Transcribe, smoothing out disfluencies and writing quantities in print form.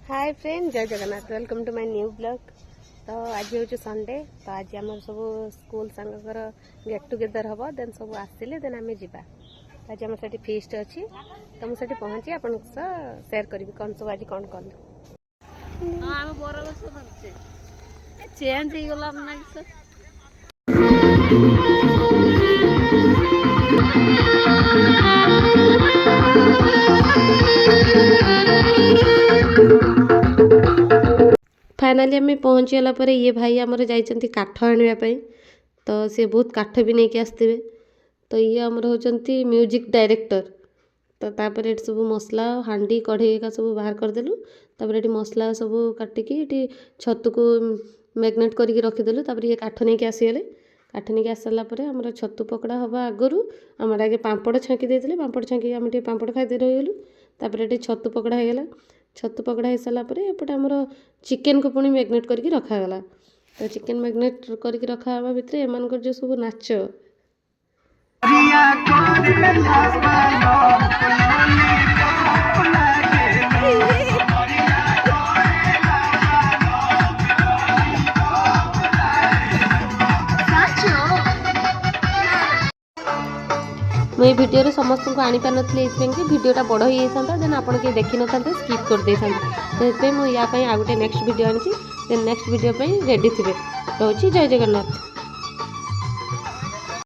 हाय friend, जय Jagannath. Welcome to my new blog. तो आज हूँ संडे। तो आज आम सब स्कूल सांगर गेट टुगेदर हम देन सब आसिले देन आम जा। आज आम से फीस्ट अच्छी तो मुझे पहुँची आप सेयार करी कौन सब आज कौन कल। चेंज फाइनाली आम पहुँचीगला पर ये भाई आमर जाइए काठ आने तो सी बहुत काठ भी नहीं आसते। तो ये आमर होचंती म्यूजिक डायरेक्टर। तो तापर ये सब मसला हांडी कढ़ई का सब बाहर करदेलु। तापर ये मसला सब काटिकी ये छतु को मैग्नेट करके रखीदेलु। तापर ये काठ नहीं आसीगले। काठ नहीं आसारा पर आमर छतु पकड़ा हवा आगु आमर आगे पांपड़ छाँकी देते। पांपड़ छाँकी आम पांपड़ खाई रहीगलु। तापर ये छतु पकड़ा होगला। छतु पकड़ा हो सारापर एपटे आमर चिकेन को पुणी मैग्नेट करके रखागला। तो चिकेन मैग्नेट करके रखा भितर एम जो सब नाच मुझे भिडियो समस्त को आनीपार नी कि भिडियोटा बड़ हो जाता देन आप देखी न था स्किप कर दे था। मुझे या आउ गोटे नेक्स्ट भिडियो आनी देन नेक्स्ट भिडियो रेडी थे। रोची जय जगन्नाथ।